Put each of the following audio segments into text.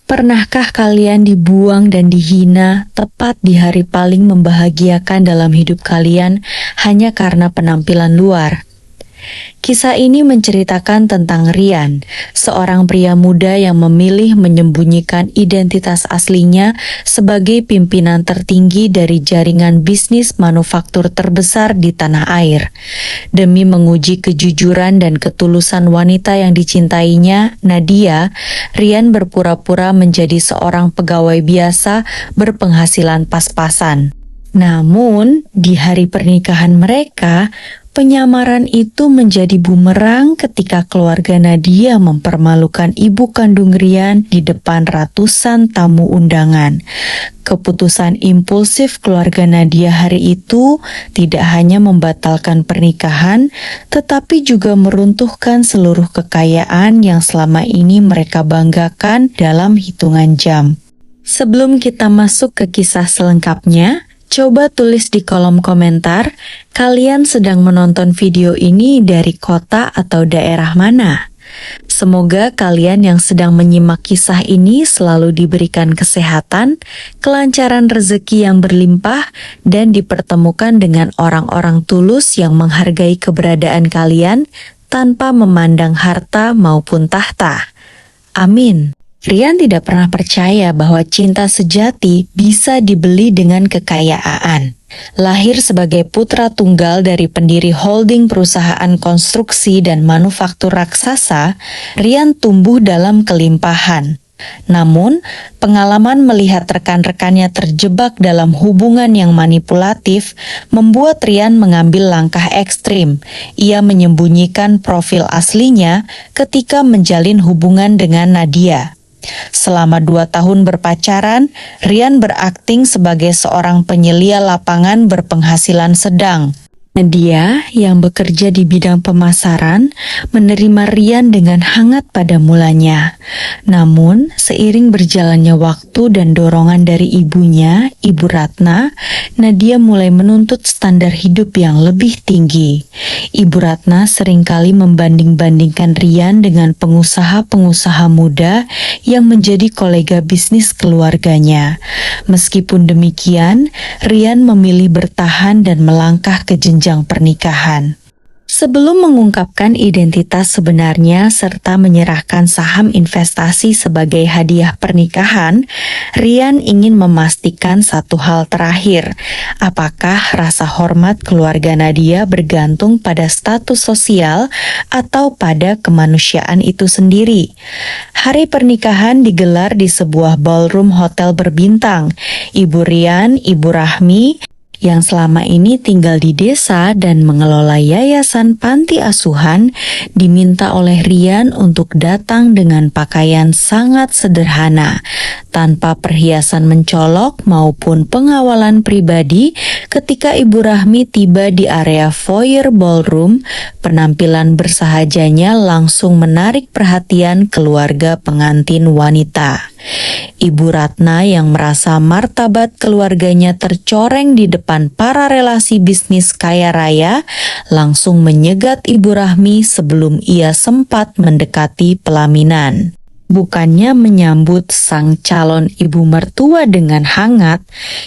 Pernahkah kalian dibuang dan dihina tepat di hari paling membahagiakan dalam hidup kalian hanya karena penampilan luar? Kisah ini menceritakan tentang Rian, seorang pria muda yang memilih menyembunyikan identitas aslinya sebagai pimpinan tertinggi dari jaringan bisnis manufaktur terbesar di tanah air. Demi menguji kejujuran dan ketulusan wanita yang dicintainya, Nadia, Rian berpura-pura menjadi seorang pegawai biasa berpenghasilan pas-pasan. Namun, di hari pernikahan mereka, penyamaran itu menjadi bumerang ketika keluarga Nadia mempermalukan ibu kandung Rian di depan ratusan tamu undangan. Keputusan impulsif keluarga Nadia hari itu tidak hanya membatalkan pernikahan, tetapi juga meruntuhkan seluruh kekayaan yang selama ini mereka banggakan dalam hitungan jam. Sebelum kita masuk ke kisah selengkapnya, coba tulis di kolom komentar, kalian sedang menonton video ini dari kota atau daerah mana? Semoga kalian yang sedang menyimak kisah ini selalu diberikan kesehatan, kelancaran rezeki yang berlimpah, dan dipertemukan dengan orang-orang tulus yang menghargai keberadaan kalian tanpa memandang harta maupun tahta. Amin. Rian tidak pernah percaya bahwa cinta sejati bisa dibeli dengan kekayaan. Lahir sebagai putra tunggal dari pendiri holding perusahaan konstruksi dan manufaktur raksasa, Rian tumbuh dalam kelimpahan. Namun, pengalaman melihat rekan-rekannya terjebak dalam hubungan yang manipulatif membuat Rian mengambil langkah ekstrim. Ia menyembunyikan profil aslinya ketika menjalin hubungan dengan Nadia. Selama 2 tahun berpacaran, Rian berakting sebagai seorang penyelia lapangan berpenghasilan sedang. Nadia yang bekerja di bidang pemasaran menerima Rian dengan hangat pada mulanya. Namun, seiring berjalannya waktu dan dorongan dari ibunya, Ibu Ratna, Nadia mulai menuntut standar hidup yang lebih tinggi. Ibu Ratna seringkali membanding-bandingkan Rian dengan pengusaha-pengusaha muda yang menjadi kolega bisnis keluarganya. Meskipun demikian, Rian memilih bertahan dan melangkah ke jenjang pernikahan. Sebelum mengungkapkan identitas sebenarnya serta menyerahkan saham investasi sebagai hadiah pernikahan, Rian ingin memastikan satu hal terakhir. Apakah rasa hormat keluarga Nadia bergantung pada status sosial atau pada kemanusiaan itu sendiri? Hari pernikahan digelar di sebuah ballroom hotel berbintang. Ibu Rian, Ibu Rahmi, yang selama ini tinggal di desa dan mengelola yayasan panti asuhan, diminta oleh Rian untuk datang dengan pakaian sangat sederhana, tanpa perhiasan mencolok maupun pengawalan pribadi. Ketika Ibu Rahmi tiba di area foyer ballroom, penampilan bersahajanya langsung menarik perhatian keluarga pengantin wanita. Ibu Ratna yang merasa martabat keluarganya tercoreng di depan para relasi bisnis kaya raya langsung menyegat Ibu Rahmi sebelum ia sempat mendekati pelaminan. Bukannya menyambut sang calon ibu mertua dengan hangat,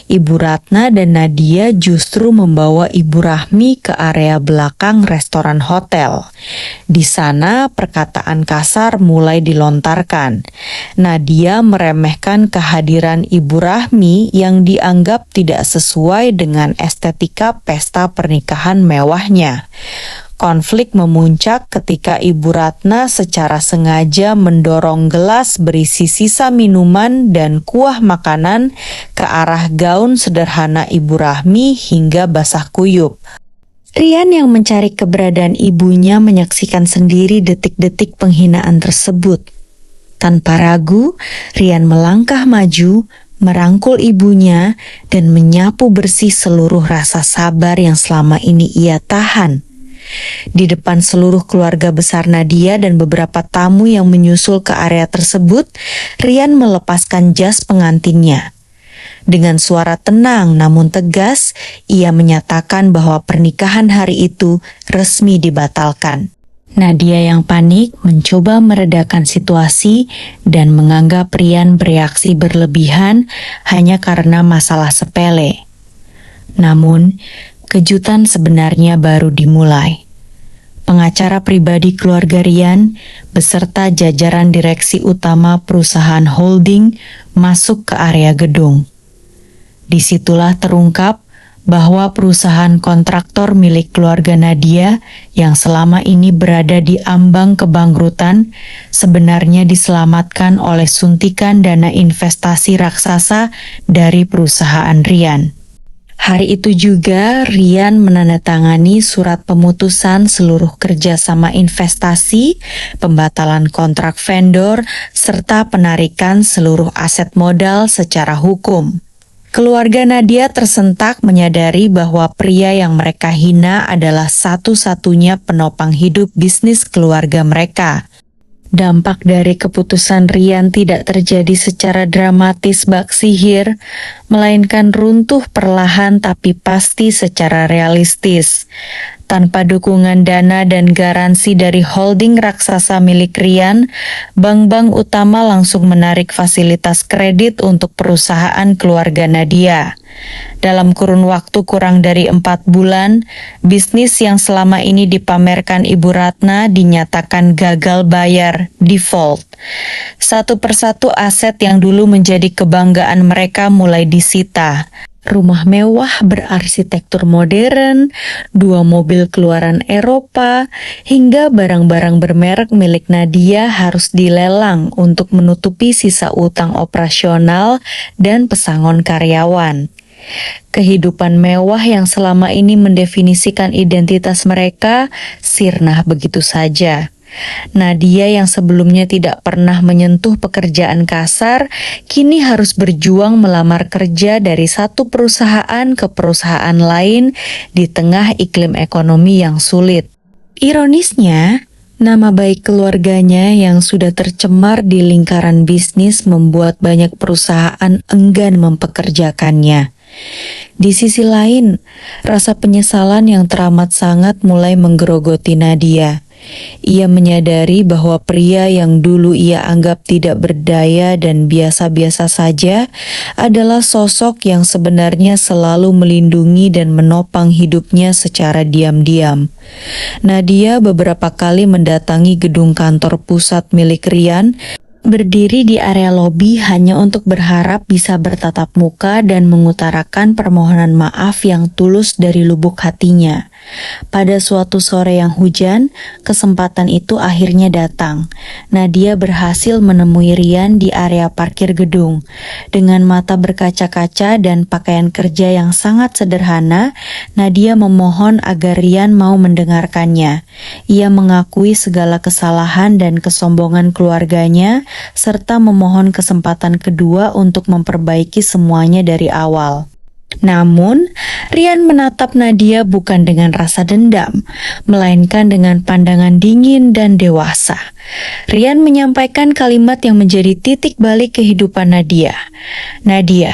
Ibu Ratna dan Nadia justru membawa Ibu Rahmi ke area belakang restoran hotel. Di sana perkataan kasar mulai dilontarkan. Nadia meremehkan kehadiran Ibu Rahmi yang dianggap tidak sesuai dengan estetika pesta pernikahan mewahnya. Konflik memuncak ketika Ibu Ratna secara sengaja mendorong gelas berisi sisa minuman dan kuah makanan ke arah gaun sederhana Ibu Rahmi hingga basah kuyup. Rian yang mencari keberadaan ibunya menyaksikan sendiri detik-detik penghinaan tersebut. Tanpa ragu, Rian melangkah maju, merangkul ibunya, dan menyapu bersih seluruh rasa sabar yang selama ini ia tahan. Di depan seluruh keluarga besar Nadia dan beberapa tamu yang menyusul ke area tersebut, Rian melepaskan jas pengantinnya. Dengan suara tenang namun tegas, ia menyatakan bahwa pernikahan hari itu resmi dibatalkan. Nadia yang panik mencoba meredakan situasi dan menganggap Rian bereaksi berlebihan hanya karena masalah sepele. Namun, kejutan sebenarnya baru dimulai. Pengacara pribadi keluarga Rian beserta jajaran direksi utama perusahaan holding masuk ke area gedung. Disitulah terungkap bahwa perusahaan kontraktor milik keluarga Nadia yang selama ini berada di ambang kebangkrutan sebenarnya diselamatkan oleh suntikan dana investasi raksasa dari perusahaan Rian. Hari itu juga Rian menandatangani surat pemutusan seluruh kerjasama investasi, pembatalan kontrak vendor, serta penarikan seluruh aset modal secara hukum. Keluarga Nadia tersentak menyadari bahwa pria yang mereka hina adalah satu-satunya penopang hidup bisnis keluarga mereka. Dampak dari keputusan Rian tidak terjadi secara dramatis bak sihir, melainkan runtuh perlahan tapi pasti secara realistis. Tanpa dukungan dana dan garansi dari holding raksasa milik Rian, bank-bank utama langsung menarik fasilitas kredit untuk perusahaan keluarga Nadia. Dalam kurun waktu kurang dari 4 bulan, bisnis yang selama ini dipamerkan Ibu Ratna dinyatakan gagal bayar, default. Satu persatu aset yang dulu menjadi kebanggaan mereka mulai disita. Rumah mewah berarsitektur modern, 2 mobil keluaran Eropa, hingga barang-barang bermerek milik Nadia harus dilelang untuk menutupi sisa utang operasional dan pesangon karyawan. Kehidupan mewah yang selama ini mendefinisikan identitas mereka sirna begitu saja. Nadia yang sebelumnya tidak pernah menyentuh pekerjaan kasar, kini harus berjuang melamar kerja dari satu perusahaan ke perusahaan lain di tengah iklim ekonomi yang sulit. Ironisnya, nama baik keluarganya yang sudah tercemar di lingkaran bisnis membuat banyak perusahaan enggan mempekerjakannya. Di sisi lain, rasa penyesalan yang teramat sangat mulai menggerogoti Nadia. Ia menyadari bahwa pria yang dulu ia anggap tidak berdaya dan biasa-biasa saja adalah sosok yang sebenarnya selalu melindungi dan menopang hidupnya secara diam-diam. Nadia beberapa kali mendatangi gedung kantor pusat milik Rian, berdiri di area lobi hanya untuk berharap bisa bertatap muka dan mengutarakan permohonan maaf yang tulus dari lubuk hatinya. Pada suatu sore yang hujan, kesempatan itu akhirnya datang. Nadia berhasil menemui Rian di area parkir gedung. Dengan mata berkaca-kaca dan pakaian kerja yang sangat sederhana, Nadia memohon agar Rian mau mendengarkannya. Ia mengakui segala kesalahan dan kesombongan keluarganya, serta memohon kesempatan kedua untuk memperbaiki semuanya dari awal. Namun, Rian menatap Nadia bukan dengan rasa dendam, melainkan dengan pandangan dingin dan dewasa. Rian menyampaikan kalimat yang menjadi titik balik kehidupan Nadia. Nadia,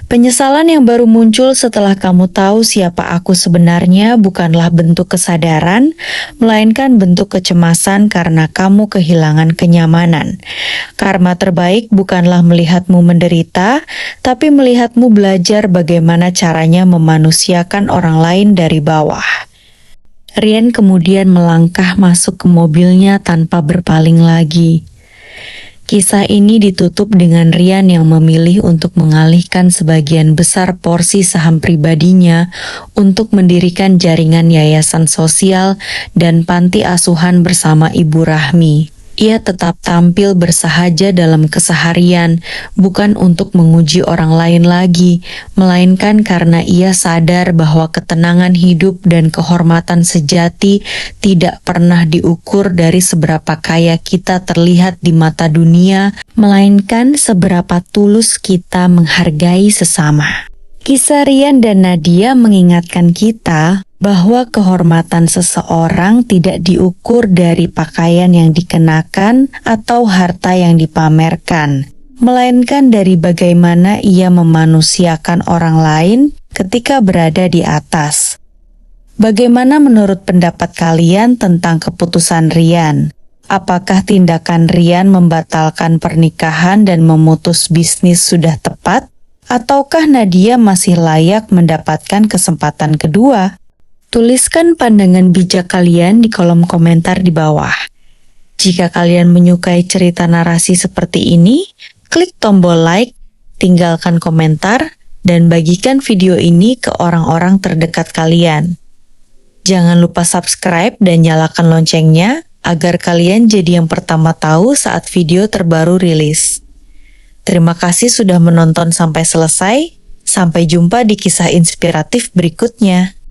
penyesalan yang baru muncul setelah kamu tahu siapa aku sebenarnya bukanlah bentuk kesadaran, melainkan bentuk kecemasan karena kamu kehilangan kenyamanan. Karma terbaik bukanlah melihatmu menderita, tapi melihatmu belajar bagaimana caranya memanusiakan orang lain dari bawah. Rian kemudian melangkah masuk ke mobilnya tanpa berpaling lagi. Kisah ini ditutup dengan Rian yang memilih untuk mengalihkan sebagian besar porsi saham pribadinya untuk mendirikan jaringan yayasan sosial dan panti asuhan bersama Ibu Rahmi. Ia tetap tampil bersahaja dalam keseharian, bukan untuk menguji orang lain lagi, melainkan karena ia sadar bahwa ketenangan hidup dan kehormatan sejati tidak pernah diukur dari seberapa kaya kita terlihat di mata dunia, melainkan seberapa tulus kita menghargai sesama. Kisah Rian dan Nadia mengingatkan kita bahwa kehormatan seseorang tidak diukur dari pakaian yang dikenakan atau harta yang dipamerkan, melainkan dari bagaimana ia memanusiakan orang lain ketika berada di atas. Bagaimana menurut pendapat kalian tentang keputusan Rian? Apakah tindakan Rian membatalkan pernikahan dan memutus bisnis sudah tepat? Ataukah Nadia masih layak mendapatkan kesempatan kedua? Tuliskan pandangan bijak kalian di kolom komentar di bawah. Jika kalian menyukai cerita narasi seperti ini, klik tombol like, tinggalkan komentar, dan bagikan video ini ke orang-orang terdekat kalian. Jangan lupa subscribe dan nyalakan loncengnya agar kalian jadi yang pertama tahu saat video terbaru rilis. Terima kasih sudah menonton sampai selesai. Sampai jumpa di kisah inspiratif berikutnya.